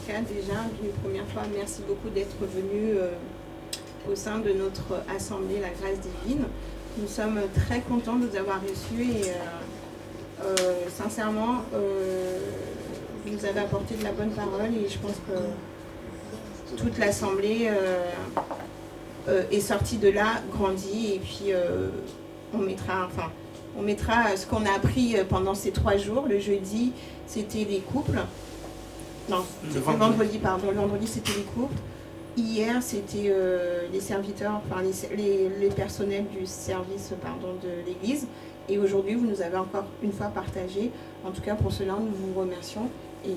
tout cas, déjà, une première fois, merci beaucoup d'être venu au sein de notre assemblée, la Grâce Divine. Nous sommes très contents de vous avoir reçus et sincèrement, vous nous avez apporté de la bonne parole et je pense que toute l'assemblée est sortie de là, grandie et puis on mettra ce qu'on a appris pendant ces 3 jours. Le jeudi, c'était les couples. Non, le vendredi, pardon. Le vendredi, c'était les couples. Hier, c'était les serviteurs, enfin les personnels du service de l'Église. Et aujourd'hui, vous nous avez encore une fois partagé. En tout cas, pour cela, nous vous remercions. Et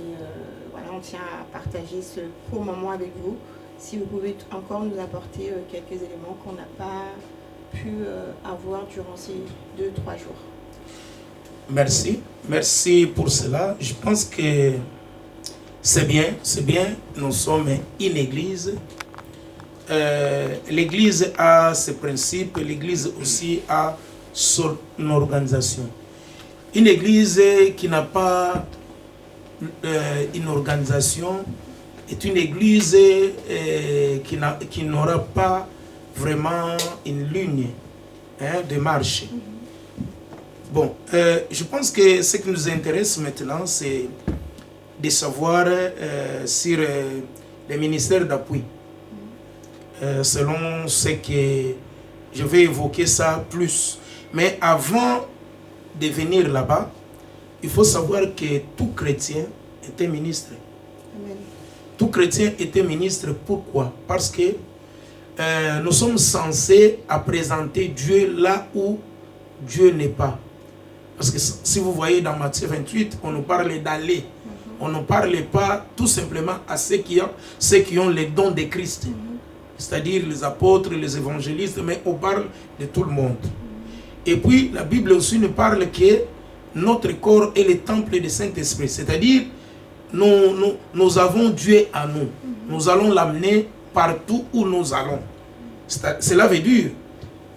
voilà, on tient à partager ce court moment avec vous. Si vous pouvez encore nous apporter quelques éléments qu'on n'a pas pu avoir durant ces 2-3 jours. Merci pour cela. Je pense que c'est bien, nous sommes une église. L'église a ses principes, l'église aussi a son organisation. Une église qui n'a pas une organisation est une église qui n'aura pas vraiment une ligne de marche. Bon, je pense que ce qui nous intéresse maintenant, c'est de savoir sur les ministères d'appui. Selon ce que je vais évoquer ça plus. Mais avant de venir là-bas, il faut savoir que tout chrétien était ministre. Amen. Tout chrétien était ministre. Pourquoi? Parce que nous sommes censés à présenter Dieu là où Dieu n'est pas. Parce que si vous voyez dans Matthieu 28, on nous parle d'aller. On ne parle pas tout simplement à ceux qui ont les dons de Christ. C'est-à-dire les apôtres, les évangélistes, mais on parle de tout le monde. Et puis la Bible aussi nous parle que notre corps est le temple du Saint-Esprit. C'est-à-dire nous avons Dieu à nous. Nous allons l'amener partout où nous allons. Cela veut dire,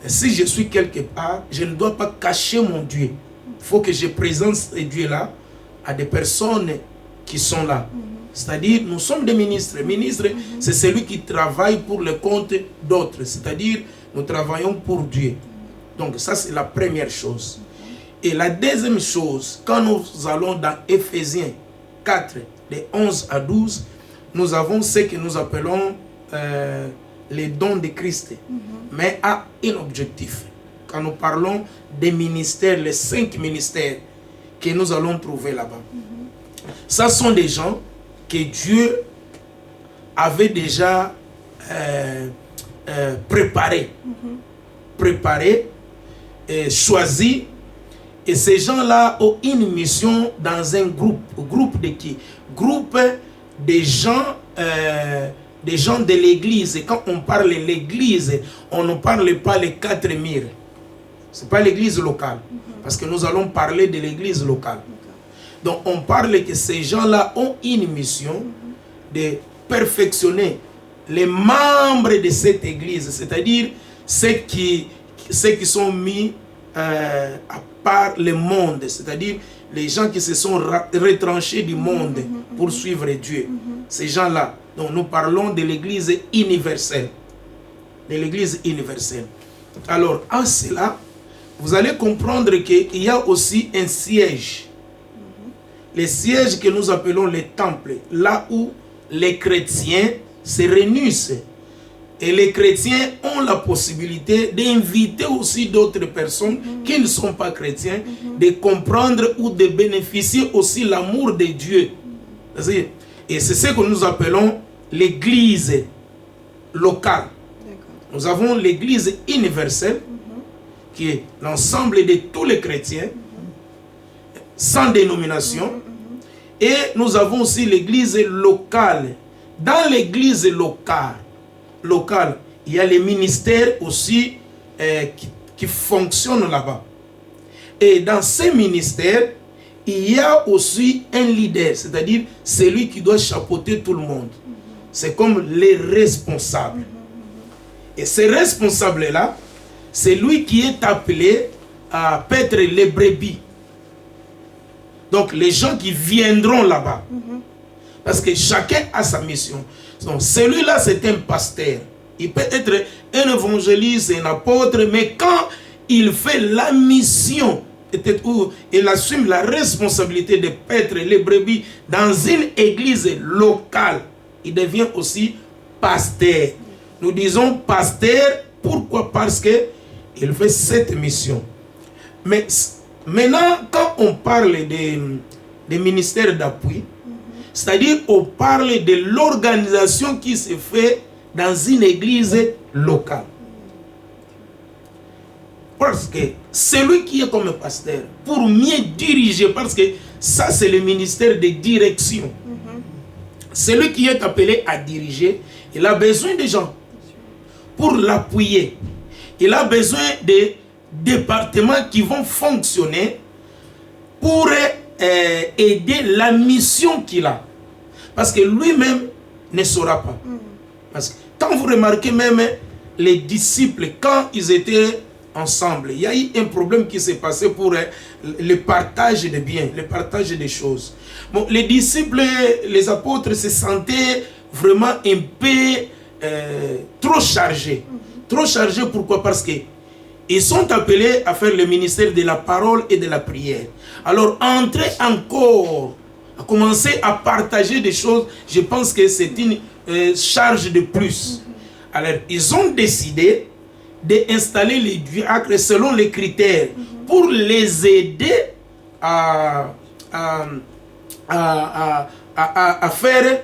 si je suis quelque part, je ne dois pas cacher mon Dieu. Il faut que je présente ce Dieu-là à des personnes qui sont là. C'est-à-dire, nous sommes des ministres. Ministre, c'est celui qui travaille pour le compte d'autres. C'est-à-dire, nous travaillons pour Dieu. Donc, ça, c'est la première chose. Et la deuxième chose, quand nous allons dans Éphésiens 4, de 11 à 12, nous avons ce que nous appelons les dons de Christ, mais à un objectif. Quand nous parlons des ministères, les 5 ministères que nous allons trouver là-bas. Ça sont des gens que Dieu avait déjà préparés, choisis. Et ces gens-là ont une mission dans un groupe. Groupe de qui? Groupe des gens de l'église. Et quand on parle de l'église, on ne parle pas les 4 murs. Ce n'est pas l'église locale. Parce que nous allons parler de l'église locale. Donc on parle que ces gens-là ont une mission de perfectionner les membres de cette église. C'est-à-dire ceux qui sont mis à part le monde. C'est-à-dire les gens qui se sont retranchés du monde pour suivre Dieu. Ces gens-là. Donc nous parlons de l'église universelle. De l'église universelle. Alors, en cela, vous allez comprendre qu'il y a aussi un siège. Les sièges que nous appelons les temples. Là où les chrétiens se réunissent. Et les chrétiens ont la possibilité d'inviter aussi d'autres personnes qui ne sont pas chrétiens, de comprendre ou de bénéficier aussi l'amour de Dieu. Et c'est ce que nous appelons l'église locale. Nous avons l'église universelle, qui est l'ensemble de tous les chrétiens, sans dénomination. Et nous avons aussi l'église locale. Dans l'église locale, il y a les ministères aussi qui fonctionnent là-bas. Et dans ces ministères, il y a aussi un leader, c'est-à-dire celui qui doit chapeauter tout le monde. C'est comme les responsables. Et ces responsables-là, c'est lui qui est appelé à paître les brebis. Donc les gens qui viendront là-bas. Parce que chacun a sa mission. Donc celui-là, c'est un pasteur. Il peut être un évangéliste, un apôtre, mais quand il fait la mission, peut-être où il assume la responsabilité de paître les brebis dans une église locale, il devient aussi pasteur. Nous disons pasteur, pourquoi? Parce que il fait cette mission. Mais maintenant, quand on parle des ministères d'appui, c'est-à-dire on parle de l'organisation qui se fait dans une église locale. Parce que celui qui est comme pasteur, pour mieux diriger, parce que ça c'est le ministère de direction. Celui qui est appelé à diriger, il a besoin de gens pour l'appuyer. Il a besoin de départements qui vont fonctionner pour aider la mission qu'il a. Parce que lui-même ne saura pas. Parce que quand vous remarquez même les disciples, quand ils étaient ensemble, il y a eu un problème qui s'est passé pour le partage des biens, le partage des choses. Bon, les disciples, les apôtres se sentaient vraiment un peu trop chargés. Trop chargés, pourquoi? Parce que ils sont appelés à faire le ministère de la parole et de la prière. Alors, entrer encore, à commencer à partager des choses, je pense que c'est une charge de plus. Alors, ils ont décidé d'installer les diacres selon les critères pour les aider à faire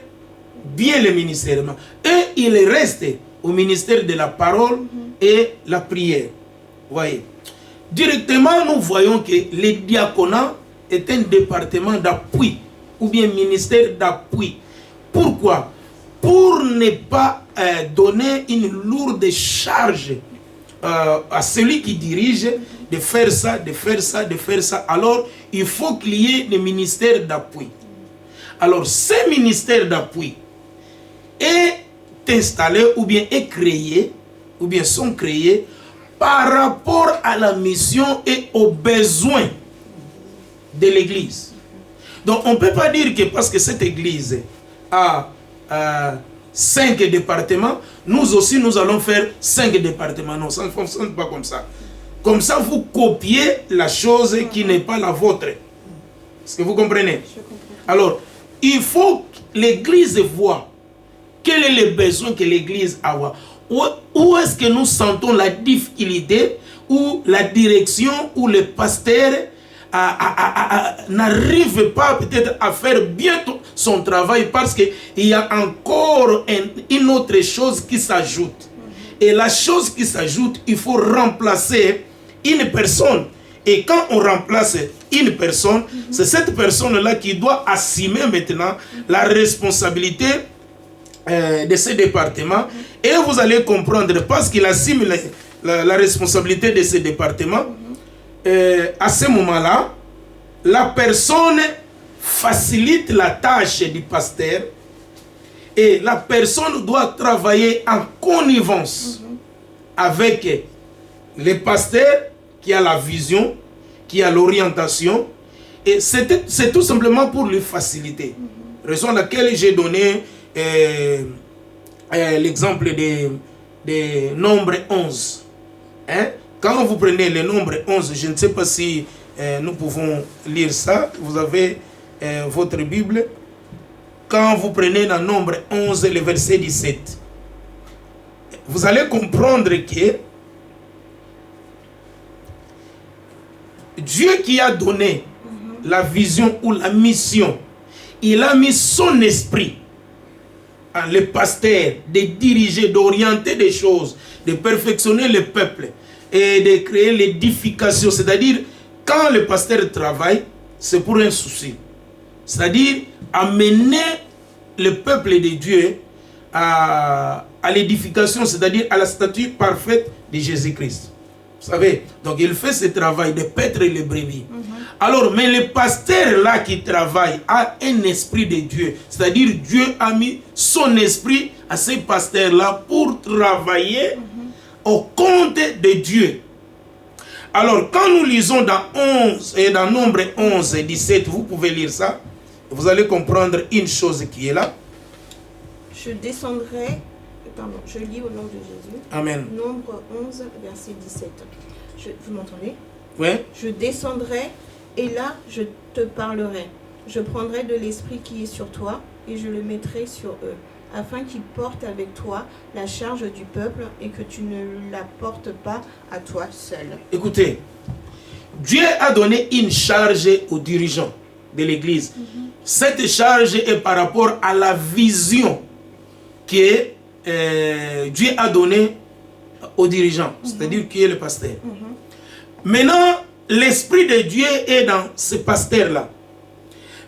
bien le ministère. Et ils restent au ministère de la parole et la prière. Voyez. Directement, nous voyons que le diaconat est un département d'appui ou bien ministère d'appui. Pourquoi? Pour ne pas donner une lourde charge à celui qui dirige de faire ça, de faire ça, de faire ça. Alors, il faut qu'il y ait des ministères d'appui. Alors, ces ministères d'appui est installé ou bien est créé, ou bien sont créés par rapport à la mission et aux besoins de l'église. Donc, on ne peut pas dire que parce que cette église a 5 départements, nous aussi nous allons faire 5 départements. Non, ça ne fonctionne pas comme ça. Comme ça, vous copiez la chose qui n'est pas la vôtre. Est-ce que vous comprenez? Alors, il faut que l'église voit quel est le besoin que l'église a. Où est-ce que nous sentons la difficulté, ou la direction, ou le pasteur n'arrive pas peut-être à faire bien son travail parce qu'il y a encore une autre chose qui s'ajoute. Et la chose qui s'ajoute, il faut remplacer une personne. Et quand on remplace une personne, c'est cette personne-là qui doit assumer maintenant la responsabilité de ce département. Et vous allez comprendre, parce qu'il assume la responsabilité de ce département, à ce moment-là, la personne facilite la tâche du pasteur et la personne doit travailler en connivence avec le pasteur qui a la vision, qui a l'orientation, et c'est tout simplement pour lui faciliter. Raison à laquelle j'ai donné l'exemple des nombres 11. Hein? Quand vous prenez le nombre 11, je ne sais pas si nous pouvons lire ça. Vous avez votre Bible. Quand vous prenez le nombre 11, le verset 17, vous allez comprendre que Dieu qui a donné la vision ou la mission, il a mis son esprit à le pasteur de diriger, d'orienter des choses, de perfectionner le peuple et de créer l'édification. C'est-à-dire, quand le pasteur travaille, c'est pour un souci. C'est-à-dire, amener le peuple de Dieu à l'édification, c'est-à-dire à la statue parfaite de Jésus-Christ. Vous savez, donc il fait ce travail de paître les brebis. Alors, mais le pasteur là qui travaille a un esprit de Dieu. C'est-à-dire, Dieu a mis son esprit à ces pasteurs-là pour travailler au compte de Dieu. Alors, quand nous lisons dans 11 et dans Nombre 11 et 17, vous pouvez lire ça. Vous allez comprendre une chose qui est là. Je descendrai, pardon, je lis au nom de Jésus. Amen. Nombre 11, verset 17. Vous m'entendez? Oui. Je descendrai et là je te parlerai. Je prendrai de l'esprit qui est sur toi et je le mettrai sur eux, afin qu'ils portent avec toi la charge du peuple et que tu ne la portes pas à toi seul. Écoutez, Dieu a donné une charge aux dirigeants de l'Église. Cette charge est par rapport à la vision que Dieu a donnée aux dirigeants, c'est-à-dire qui est le pasteur. Maintenant, l'Esprit de Dieu est dans ce pasteur-là.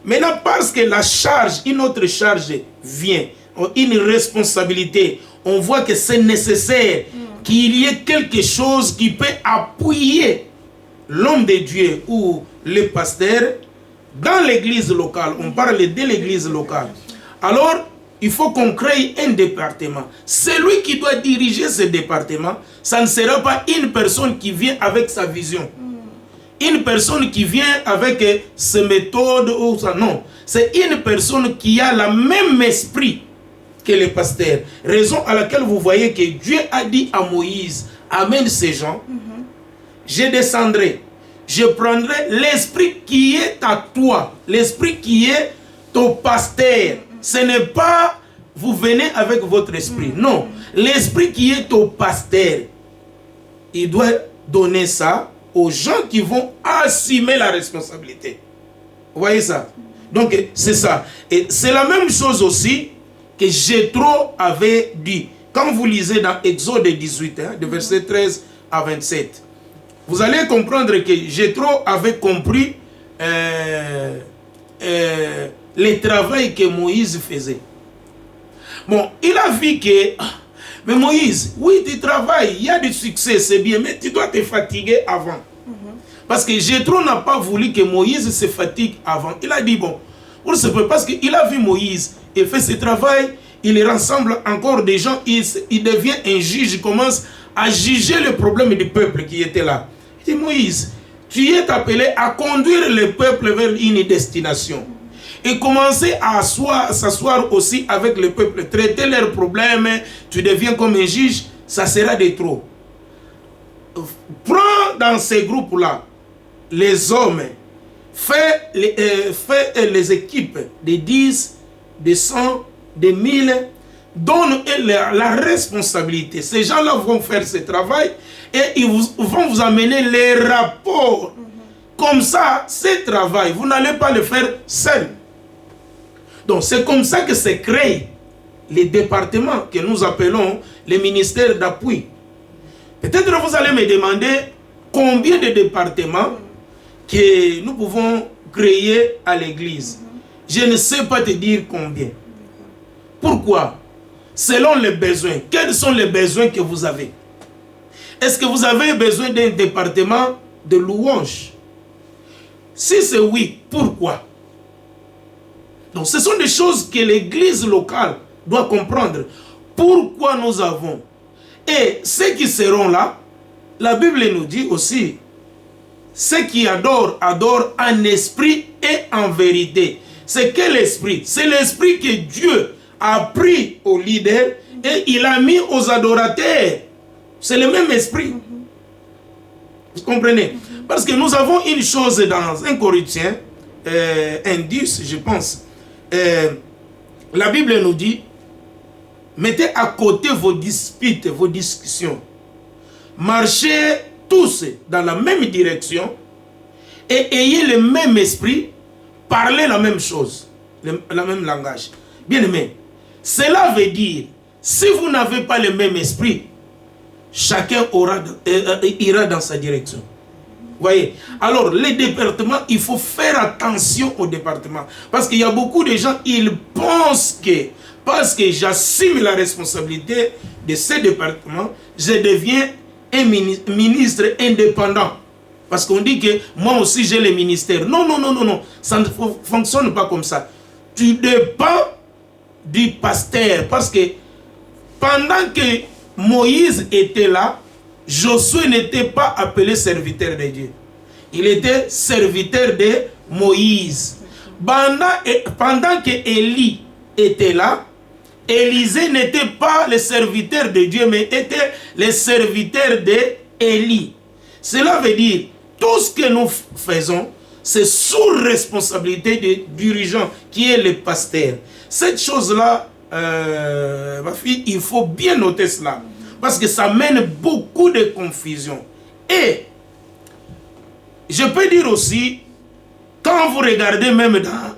Maintenant, parce que la charge, une autre charge vient, une responsabilité, on voit que c'est nécessaire qu'il y ait quelque chose qui peut appuyer l'homme de Dieu ou le pasteur dans l'église locale. On parle de l'église locale. Alors, il faut qu'on crée un département. Celui qui doit diriger ce département, ça ne sera pas une personne qui vient avec sa vision. Une personne qui vient avec ses méthodes ou ça. Non. C'est une personne qui a le même esprit que le pasteur. Raison à laquelle vous voyez que Dieu a dit à Moïse, amène ces gens, je descendrai, je prendrai l'esprit qui est à toi, l'esprit qui est ton pasteur. Ce n'est pas vous venez avec votre esprit. Non, l'esprit qui est ton pasteur, il doit donner ça aux gens qui vont assumer la responsabilité. Vous voyez ça? Donc, c'est ça. Et c'est la même chose aussi que Jéthro avait dit. Quand vous lisez dans Exode 18, de verset 13 à 27, vous allez comprendre que Jéthro avait compris le travail que Moïse faisait. Bon, il a vu que, mais Moïse, oui, tu travailles, il y a du succès, c'est bien, mais tu dois te fatiguer avant. Parce que Jéthro n'a pas voulu que Moïse se fatigue avant. Il a dit, bon, parce qu'il a vu Moïse, il fait ce travail, il rassemble encore des gens, il devient un juge, il commence à juger le problème du peuple qui était là. Il dit, Moïse, tu es appelé à conduire le peuple vers une destination. Et commencer à s'asseoir aussi avec le peuple, traiter leurs problèmes, tu deviens comme un juge, ça sera de trop. Prends dans ces groupes-là les hommes, fais les équipes de 10, de 100, de 1000, donne la responsabilité. Ces gens-là vont faire ce travail et ils vont vous amener les rapports. Comme ça, ce travail, vous n'allez pas le faire seul. Donc c'est comme ça que se créent les départements que nous appelons les ministères d'appui. Peut-être vous allez me demander combien de départements que nous pouvons créer à l'église. Je ne sais pas te dire combien. Pourquoi? Selon les besoins. Quels sont les besoins que vous avez? Est-ce que vous avez besoin d'un département de louange? Si c'est oui, pourquoi? Donc ce sont des choses que l'église locale doit comprendre. Pourquoi nous avons? Et ceux qui seront là, la Bible nous dit aussi, ceux qui adorent, adorent en esprit et en vérité. C'est quel esprit? C'est l'esprit que Dieu a pris aux leaders et il a mis aux adorateurs. C'est le même esprit. Vous comprenez? Parce que nous avons une chose dans 1 Corinthiens, 10, je pense. La Bible nous dit, mettez à côté vos disputes, vos discussions. Marchez tous dans la même direction et ayez le même esprit, parlez la même chose, le même langage. Bien aimé, cela veut dire, si vous n'avez pas le même esprit, chacun ira dans sa direction. Voyez, alors les départements, il faut faire attention aux départements. Parce qu'il y a beaucoup de gens, ils pensent que parce que j'assume la responsabilité de ce département, je deviens un ministre indépendant. Parce qu'on dit que moi aussi j'ai le ministère. Non, non, non, non, non. Ça ne fonctionne pas comme ça. Tu dépends du pasteur. Parce que pendant que Moïse était là, Josué n'était pas appelé serviteur de Dieu. Il était serviteur de Moïse. pendant que Élie était là, Élisée n'était pas le serviteur de Dieu, mais était le serviteur d'Élie. Cela veut dire, tout ce que nous faisons, c'est sous responsabilité du dirigeant, qui est le pasteur. Cette chose-là, ma fille, il faut bien noter cela, parce que ça mène beaucoup de confusion. Et je peux dire aussi, quand vous regardez même dans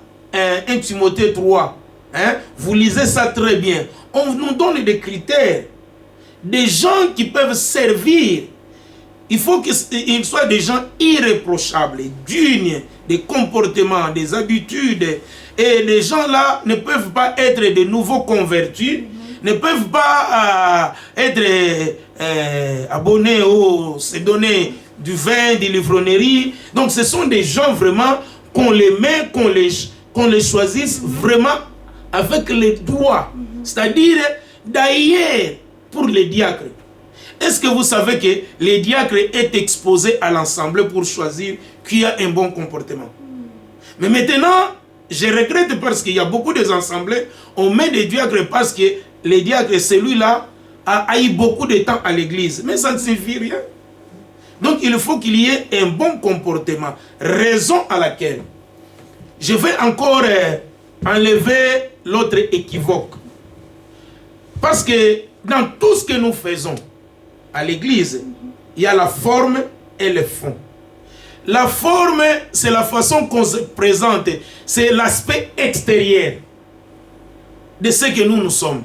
1 Timothée 3, hein, vous lisez ça très bien, on nous donne des critères, des gens qui peuvent servir. Il faut qu'ils soient des gens irréprochables, dignes des comportements, des habitudes. Et les gens là ne peuvent pas être de nouveaux convertis, ne peuvent pas être abonnés ou se donner du vin, de l'ivrognerie. Donc ce sont des gens vraiment qu'on les met, qu'on les choisisse vraiment avec les doigts. C'est-à-dire d'ailleurs pour les diacres. Est-ce que vous savez que le diacre est exposé à l'ensemble pour choisir qui a un bon comportement? Mais maintenant, je regrette parce qu'il y a beaucoup d'assemblées, on met des diacres parce que le diacre, celui-là, a eu beaucoup de temps à l'église. Mais ça ne suffit rien. Donc il faut qu'il y ait un bon comportement. Raison à laquelle je vais encore enlever l'autre équivoque. Parce que dans tout ce que nous faisons, à l'église, il y a la forme et le fond. La forme, c'est la façon qu'on se présente, c'est l'aspect extérieur de ce que nous sommes.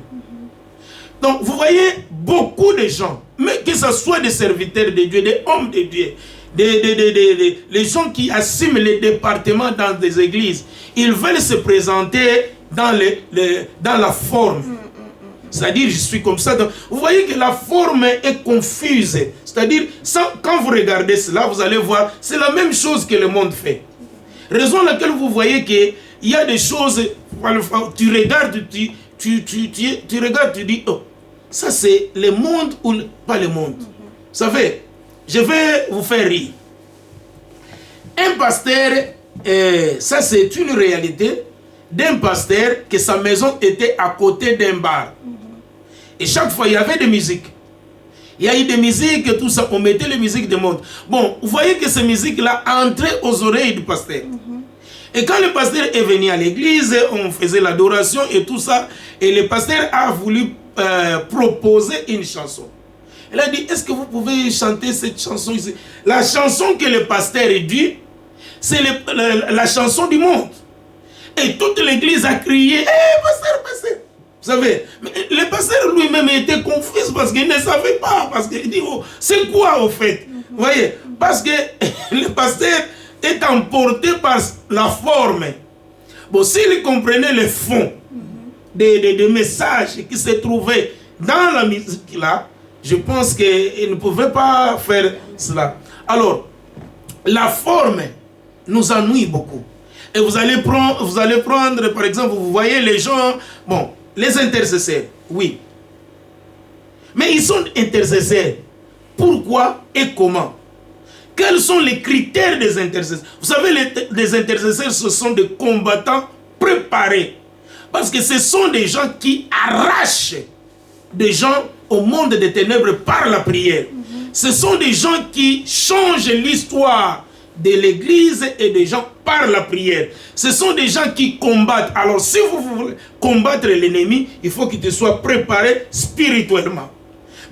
Donc, vous voyez, beaucoup de gens, mais que ce soit des serviteurs de Dieu, des hommes de Dieu, les gens qui assument les départements dans des églises, ils veulent se présenter dans la forme. C'est-à-dire, je suis comme ça. Donc, vous voyez que la forme est confuse. C'est-à-dire, quand vous regardez cela, vous allez voir, c'est la même chose que le monde fait. Raison à laquelle vous voyez qu'il y a des choses, tu regardes, tu regardes, tu dis, oh, ça c'est le monde ou pas le monde. Vous savez, je vais vous faire rire. Un pasteur, ça c'est une réalité, d'un pasteur que sa maison était à côté d'un bar. Et chaque fois, il y avait des musiques. Il y a eu des musiques et tout ça. On mettait les musiques du monde. Bon, vous voyez que ces musiques-là entraient aux oreilles du pasteur. Et quand le pasteur est venu à l'église, on faisait l'adoration et tout ça. Et le pasteur a voulu proposer une chanson. Il a dit, est-ce que vous pouvez chanter cette chanson ici? La chanson que le pasteur dit, c'est la chanson du monde. Et toute l'église a crié, hé, pasteur, pasteur. Vous savez, le pasteur lui-même était confus parce qu'il ne savait pas. Parce qu'il dit, oh, c'est quoi au fait? Vous voyez, parce que le pasteur est emporté par la forme. Bon, s'il comprenait le fond des messages qui se trouvaient dans la musique là, je pense qu'il ne pouvait pas faire cela. Alors, la forme nous ennuie beaucoup. Et vous allez prendre, par exemple, vous voyez les gens, bon, les intercesseurs, oui. Mais ils sont intercesseurs. Pourquoi et comment? Quels sont les critères des intercesseurs? Vous savez, les intercesseurs, ce sont des combattants préparés. Parce que ce sont des gens qui arrachent des gens au monde des ténèbres par la prière. Ce sont des gens qui changent l'histoire de l'église et des gens par la prière. Ce sont des gens qui combattent. Alors si vous voulez combattre l'ennemi, il faut qu'il te soit préparé spirituellement.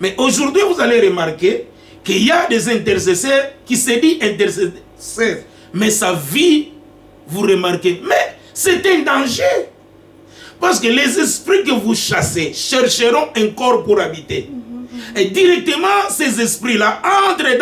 Mais aujourd'hui, vous allez remarquer qu'il y a des intercesseurs qui se disent intercesseurs. Mais sa vie, vous remarquez, mais c'est un danger. Parce que les esprits que vous chassez chercheront un corps pour habiter. Et directement, ces esprits-là entrent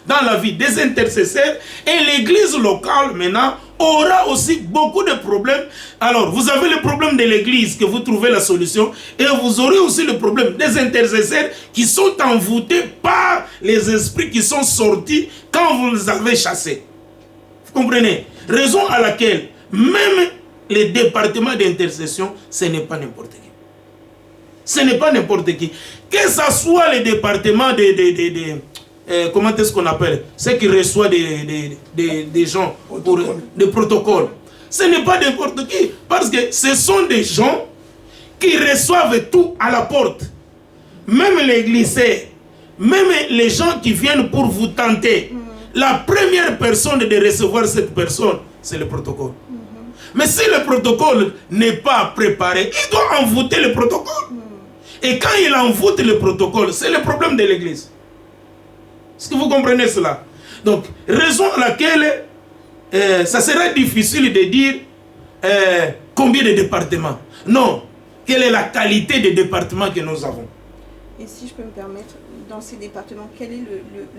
dans la vie des intercesseurs et l'église locale, maintenant, aura aussi beaucoup de problèmes. Alors, vous avez le problème de l'église, que vous trouvez la solution, et vous aurez aussi le problème des intercesseurs qui sont envoûtés par les esprits qui sont sortis quand vous les avez chassés. Vous comprenez? Raison à laquelle, même les départements d'intercession, ce n'est pas n'importe qui. Ce n'est pas n'importe qui. Que ce soit les départements comment est-ce qu'on appelle? Ceux qui reçoivent des gens, des protocoles. Ce n'est pas n'importe qui. Parce que ce sont des gens qui reçoivent tout à la porte. Même les glissaires, même les gens qui viennent pour vous tenter. La première personne de recevoir cette personne, c'est le protocole. Mais si le protocole n'est pas préparé, il doit envoûter le protocole. Et quand il envoûte le protocole, c'est le problème de l'église. Est-ce que vous comprenez cela? Donc, raison à laquelle ça sera difficile de dire combien de départements. Non, quelle est la qualité des départements que nous avons? Et si je peux me permettre, dans ces départements, quel est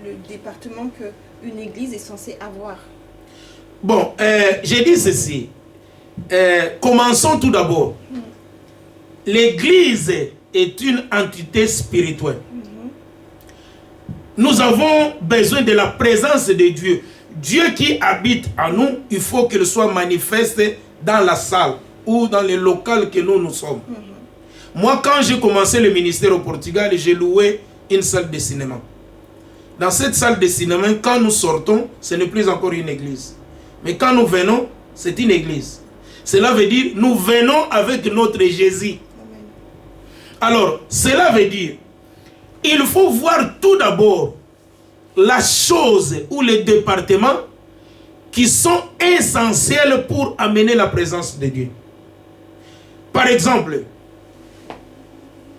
le département qu'une église est censée avoir? Bon, j'ai dit ceci. Commençons tout d'abord. L'église est une entité spirituelle. Nous avons besoin de la présence de Dieu. Dieu qui habite en nous, il faut qu'il soit manifesté dans la salle ou dans le local que nous sommes. Moi, quand j'ai commencé le ministère au Portugal, j'ai loué une salle de cinéma. Dans cette salle de cinéma, quand nous sortons, ce n'est plus encore une église. Mais quand nous venons, c'est une église. Cela veut dire, nous venons avec notre Jésus. Alors, cela veut dire, il faut voir tout d'abord la chose ou les départements qui sont essentiels pour amener la présence de Dieu. Par exemple,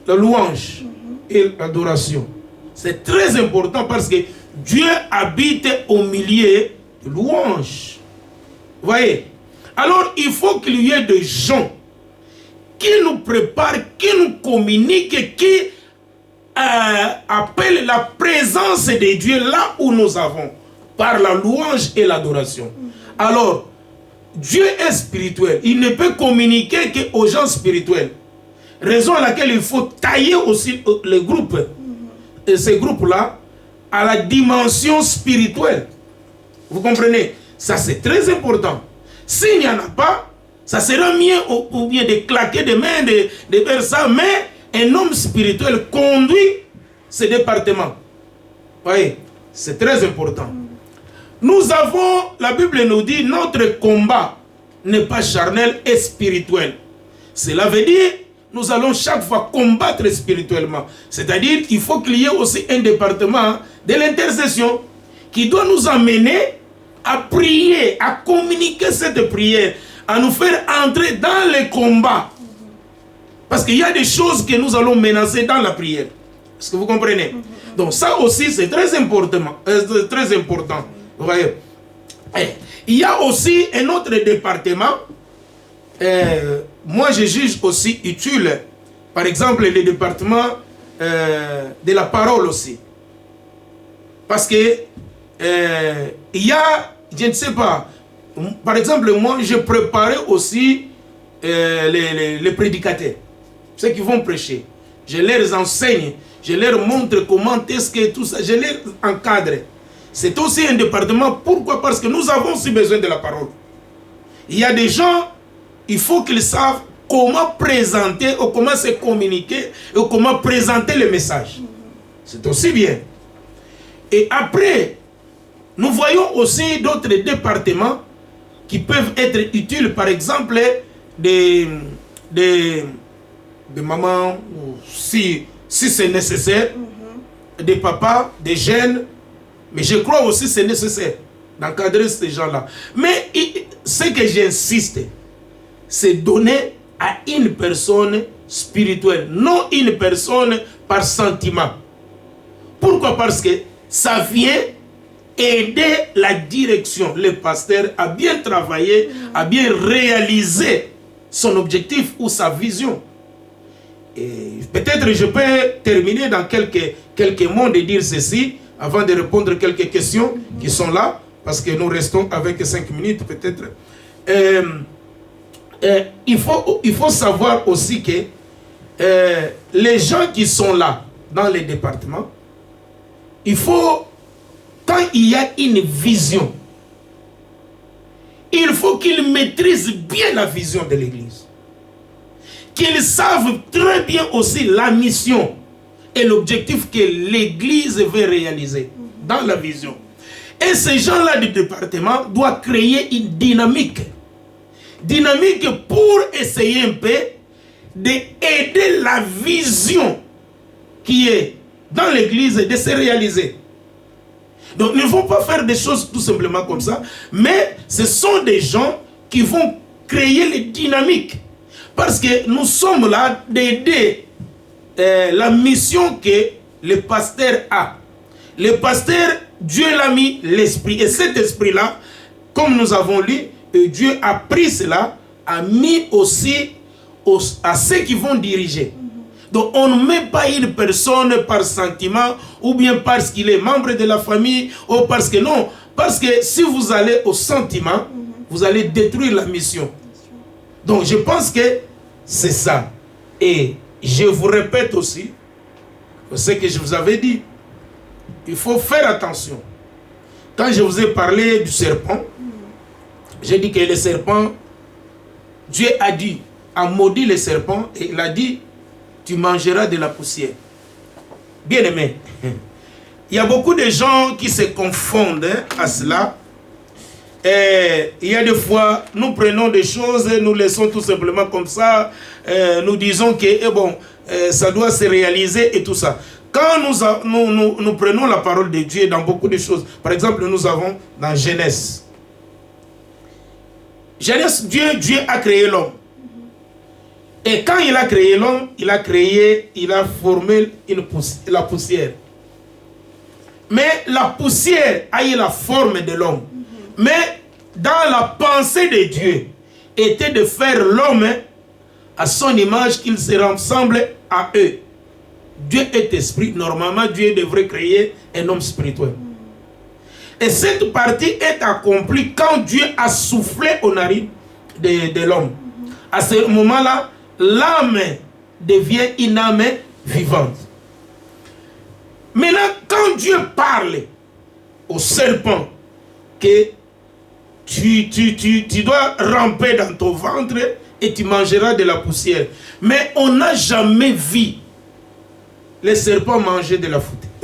la louange et l'adoration. C'est très important parce que Dieu habite au milieu de louanges. Vous voyez? Alors, il faut qu'il y ait des gens qui nous préparent, qui nous communiquent, qui appellent la présence de Dieu là où nous avons, par la louange et l'adoration. Alors, Dieu est spirituel. Il ne peut communiquer qu'aux gens spirituels. Raison à laquelle il faut tailler aussi les groupes, et ces groupes-là, à la dimension spirituelle. Vous comprenez? Ça, c'est très important. S'il n'y en a pas, ça sera mieux ou bien de claquer des mains, de faire ça, mais un homme spirituel conduit ce département. Vous voyez, c'est très important. Nous avons, la Bible nous dit, notre combat n'est pas charnel et spirituel. Cela veut dire, nous allons chaque fois combattre spirituellement. C'est-à-dire qu'il faut qu'il y ait aussi un département de l'intercession qui doit nous amener à prier, à communiquer cette prière, à nous faire entrer dans les combats. Parce qu'il y a des choses que nous allons menacer dans la prière. Est-ce que vous comprenez? Donc ça aussi c'est très important. Très important. Vous voyez? Il y a aussi un autre département. Moi je juge aussi utile. Par exemple le département de la parole aussi. Parce que il y a, je ne sais pas, par exemple moi je préparais aussi les prédicateurs, ceux qui vont prêcher. Je leur enseigne, je leur montre comment est-ce que tout ça, je leur encadre. C'est aussi un département. Pourquoi? Parce que nous avons aussi besoin de la parole. Il y a des gens, il faut qu'ils savent comment présenter ou comment se communiquer ou comment présenter le message. C'est aussi bien. Et après, nous voyons aussi d'autres départements qui peuvent être utiles. Par exemple, des mamans, si c'est nécessaire, des papas, des jeunes. Mais je crois aussi que c'est nécessaire d'encadrer ces gens-là. Mais ce que j'insiste, c'est donner à une personne spirituelle, non une personne par sentiment. Pourquoi? Parce que ça vient aider la direction, le pasteur à bien travailler, à bien réaliser son objectif ou sa vision. Et peut-être je peux terminer dans quelques mots de dire ceci, avant de répondre à quelques questions qui sont là, parce que nous restons avec 5 minutes peut-être. Il faut savoir aussi que les gens qui sont là, dans les départements, il faut, quand il y a une vision, il faut qu'ils maîtrisent bien la vision de l'Église. Qu'ils savent très bien aussi la mission et l'objectif que l'Église veut réaliser dans la vision. Et ces gens-là du département doivent créer une dynamique. Dynamique pour essayer un peu d'aider la vision qui est dans l'église de se réaliser. Donc, ils ne vont pas faire des choses tout simplement comme ça, mais ce sont des gens qui vont créer les dynamiques. Parce que nous sommes là d'aider la mission que le pasteur a. Le pasteur, Dieu l'a mis l'esprit. Et cet esprit-là, comme nous avons lu, Dieu a pris cela, a mis aussi à ceux qui vont diriger. Donc on ne met pas une personne par sentiment ou bien parce qu'il est membre de la famille ou parce que non. Parce que si vous allez au sentiment, vous allez détruire la mission. Donc je pense que c'est ça. Et je vous répète aussi ce que je vous avais dit. Il faut faire attention. Quand je vous ai parlé du serpent, j'ai dit que le serpent, Dieu a maudit le serpent et il a dit, tu mangeras de la poussière. Bien aimé, il y a beaucoup de gens qui se confondent à cela. Et il y a des fois, nous prenons des choses, nous laissons tout simplement comme ça, nous disons que ça doit se réaliser et tout ça. Quand nous prenons la parole de Dieu dans beaucoup de choses, par exemple, nous avons dans Genèse. Genèse, Dieu a créé l'homme. Et quand il a créé l'homme, il a formé la poussière. Mais la poussière a eu la forme de l'homme. Mais dans la pensée de Dieu, était de faire l'homme à son image, qu'il se ressemble à eux. Dieu est esprit. Normalement, Dieu devrait créer un homme spirituel. Et cette partie est accomplie quand Dieu a soufflé aux narines de l'homme. À ce moment-là, l'âme devient une âme vivante. Maintenant, quand Dieu parle au serpent que tu dois ramper dans ton ventre et tu mangeras de la poussière. Mais on n'a jamais vu les serpents manger de la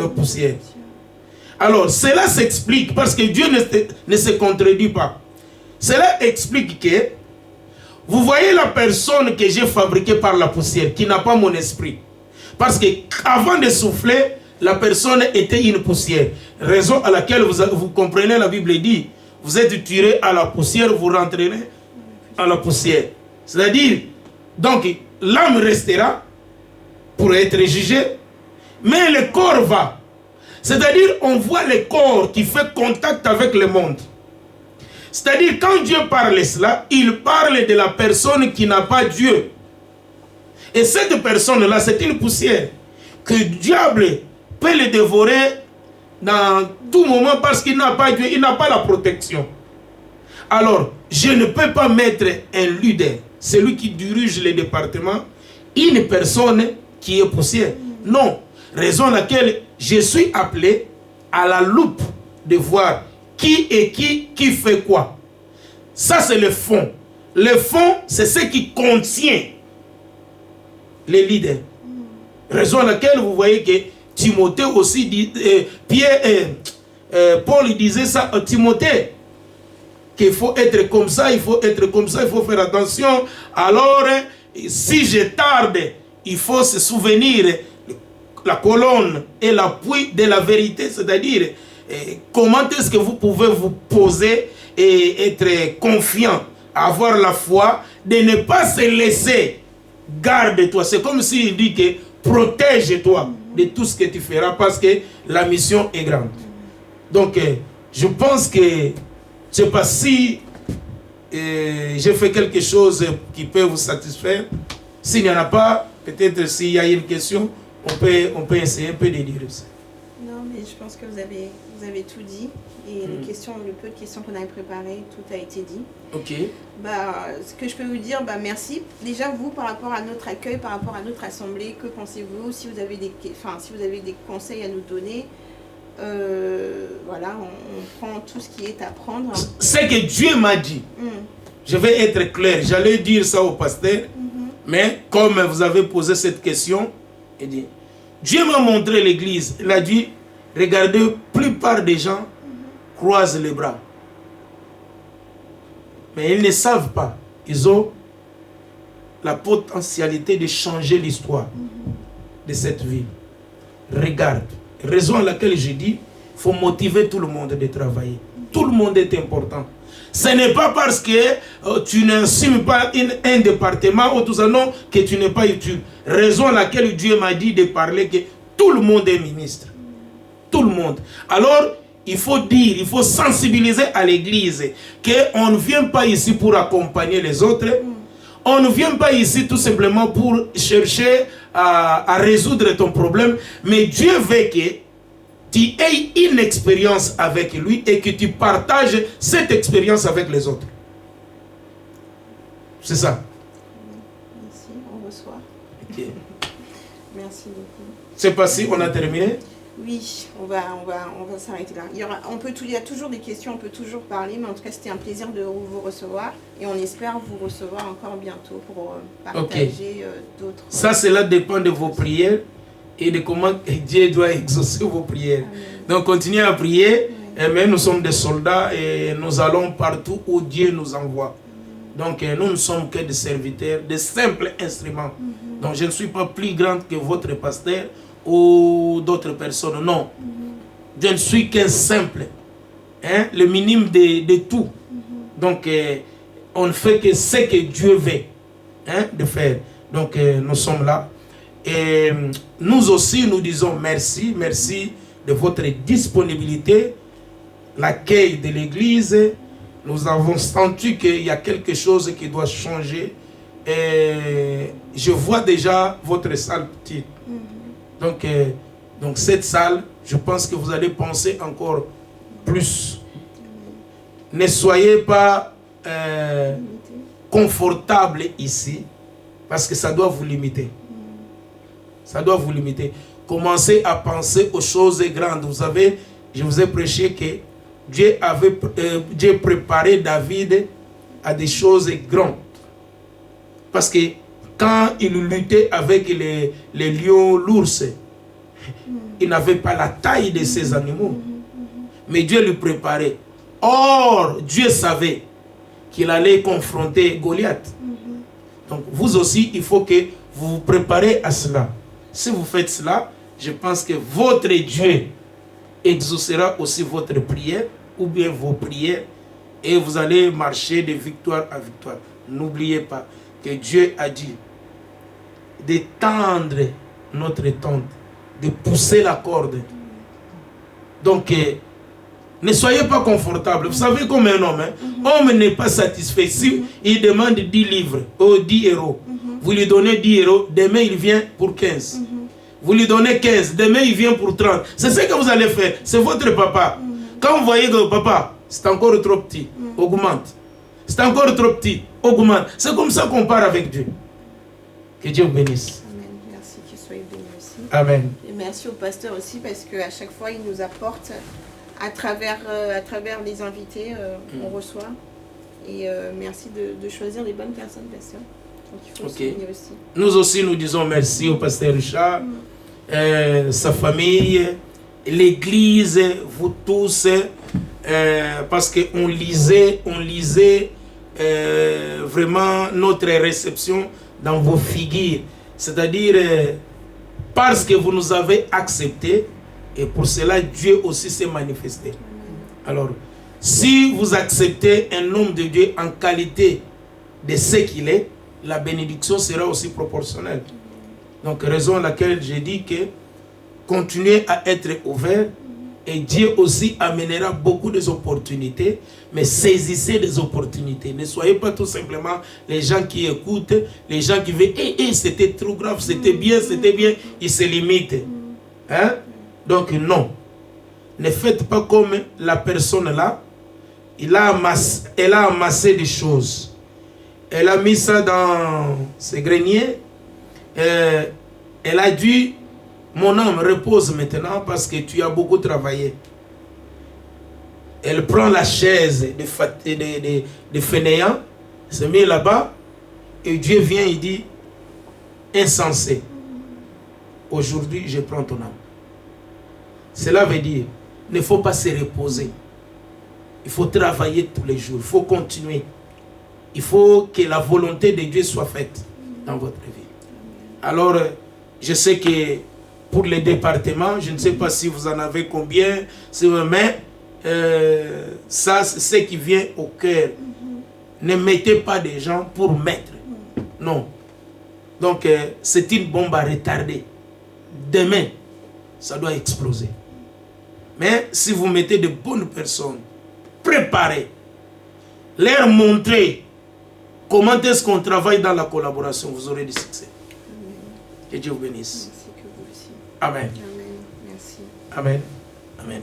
poussière. Alors, cela s'explique parce que Dieu ne se contredit pas. Cela explique que vous voyez la personne que j'ai fabriquée par la poussière, qui n'a pas mon esprit. Parce que avant de souffler, la personne était une poussière. Raison à laquelle vous comprenez, la Bible dit, vous êtes tiré à la poussière, vous rentrez à la poussière. C'est-à-dire, donc, l'âme restera pour être jugée, mais le corps va. C'est-à-dire, on voit le corps qui fait contact avec le monde. C'est-à-dire, quand Dieu parle cela, il parle de la personne qui n'a pas Dieu. Et cette personne-là, c'est une poussière que le diable peut le dévorer dans tout moment parce qu'il n'a pas Dieu, il n'a pas la protection. Alors, je ne peux pas mettre un leader, celui qui dirige le département, une personne qui est poussière. Non. Raison à laquelle je suis appelé à la loupe de voir qui est qui fait quoi. Ça, c'est le fond. Le fond, c'est ce qui contient les leaders. Raison à laquelle vous voyez que Timothée aussi dit, Paul disait ça à Timothée, qu'il faut être comme ça, il faut être comme ça, il faut faire attention. Alors, si je tarde, il faut se souvenir la colonne et l'appui de la vérité, c'est-à-dire comment est-ce que vous pouvez vous poser et être confiant, avoir la foi, de ne pas se laisser. Garde-toi. C'est comme s'il dit que protège-toi de tout ce que tu feras parce que la mission est grande. Donc, je pense que je ne sais pas si j'ai fait quelque chose qui peut vous satisfaire. S'il n'y en a pas, peut-être s'il y a une question, on peut essayer un peu de dire ça. Non, mais je pense que vous avez tout dit. Et le peu de questions qu'on avait préparées, tout a été dit. Ok. Ce que je peux vous dire, merci. Déjà, vous, par rapport à notre accueil, par rapport à notre assemblée, que pensez-vous? Si vous avez des conseils à nous donner, voilà, on prend tout ce qui est à prendre. C'est que Dieu m'a dit. Je vais être clair. J'allais dire ça au pasteur, mais comme vous avez posé cette question, il dit, Dieu m'a montré l'église. Il a dit, regardez, la plupart des gens croisent les bras. Mais ils ne savent pas ils ont la potentialité de changer l'histoire de cette ville. Regarde, raison à laquelle je dis, il faut motiver tout le monde de travailler. Tout le monde est important. Ce n'est pas parce que tu n'assumes pas un département ou tout ça, non, que tu n'es pas utile. Raison à laquelle Dieu m'a dit de parler que tout le monde est ministre. Tout le monde. Alors, il faut dire, il faut sensibiliser à l'église qu'on ne vient pas ici pour accompagner les autres. On ne vient pas ici tout simplement pour chercher à résoudre ton problème. Mais Dieu veut que tu aies une expérience avec lui et que tu partages cette expérience avec les autres. C'est ça. Merci, on reçoit. Okay. Merci beaucoup. C'est passé, on a terminé? Oui, on va s'arrêter là. Il y a toujours des questions, on peut toujours parler, mais en tout cas, c'était un plaisir de vous recevoir. Et on espère vous recevoir encore bientôt pour partager d'autres... Ça, cela dépend de vos prières et de comment Dieu doit exaucer vos prières. Amen. Donc, continuez à prier. Mais nous sommes des soldats et nous allons partout où Dieu nous envoie. Donc, nous ne sommes que des serviteurs, des simples instruments. Donc, je ne suis pas plus grande que votre pasteur ou d'autres personnes. Non. Je ne suis qu'un simple. Hein? Le minimum de tout. Donc, on ne fait que ce que Dieu veut de faire. Donc, nous sommes là. Et nous aussi, nous disons merci. Merci de votre disponibilité. L'accueil de l'église. Nous avons senti qu'il y a quelque chose qui doit changer. Et je vois déjà votre salle petite. Donc cette salle, je pense que vous allez penser encore plus. Ne soyez pas confortable ici, parce que ça doit vous limiter. Ça doit vous limiter. Commencez à penser aux choses grandes. Vous savez, je vous ai prêché que Dieu préparait David à des choses grandes. Parce que quand il luttait avec les lions, l'ours, il n'avait pas la taille de ces animaux. Mais Dieu lui préparait. Or, Dieu savait qu'il allait confronter Goliath. Donc, vous aussi, il faut que vous vous préparez à cela. Si vous faites cela, je pense que votre Dieu exaucera aussi votre prière, ou bien vos prières, et vous allez marcher de victoire à victoire. N'oubliez pas que Dieu a dit d'étendre notre tente, de pousser la corde. Donc, ne soyez pas confortable. Vous savez comme un homme, homme n'est pas satisfait. Si il demande 10 livres ou 10 euros, vous lui donnez 10 euros, demain il vient pour 15. Vous lui donnez 15, demain il vient pour 30. C'est ce que vous allez faire. C'est votre papa. Quand vous voyez que papa, c'est encore trop petit, augmente. C'est encore trop petit, augmente. C'est comme ça qu'on part avec Dieu. Que Dieu vous bénisse. Amen. Merci, que soyez bénis aussi. Amen. Et merci au pasteur aussi, parce qu'à chaque fois, il nous apporte, à travers les invités, on reçoit. Et merci de choisir les bonnes personnes, pasteur. Donc il faut souligner aussi. Nous aussi, nous disons merci au pasteur Richard, sa famille, l'église, vous tous, parce qu'on lisait vraiment notre réception dans vos figures. C'est-à-dire, parce que vous nous avez acceptés, et pour cela, Dieu aussi s'est manifesté. Alors, si vous acceptez un homme de Dieu en qualité de ce qu'il est, la bénédiction sera aussi proportionnelle. Donc, raison à laquelle j'ai dit que continuez à être ouvert et Dieu aussi amènera beaucoup d'opportunités, mais saisissez des opportunités. Ne soyez pas tout simplement les gens qui écoutent, les gens qui veulent « c'était trop grave, c'était bien, ils se limitent. Hein? Donc non, ne faites pas comme la personne là, elle a amassé des choses. Elle a mis ça dans ses greniers. Elle a dit, mon âme repose maintenant parce que tu as beaucoup travaillé. Elle prend la chaise de fainéant, se met là-bas, et Dieu vient et dit, insensé, aujourd'hui je prends ton âme. Cela veut dire, il ne faut pas se reposer. Il faut travailler tous les jours, il faut continuer. il faut que la volonté de Dieu soit faite dans votre vie. Alors, je sais que pour les départements, je ne sais pas si vous en avez combien, mais ça, c'est ce qui vient au cœur. Ne mettez pas des gens pour mettre. Non. Donc, c'est une bombe à retarder. Demain, ça doit exploser. Mais si vous mettez de bonnes personnes, préparées, leur montrer comment est-ce qu'on travaille dans la collaboration, vous aurez du succès. Que Dieu vous bénisse. Merci que vous aussi. Amen. Amen. Merci. Amen. Amen.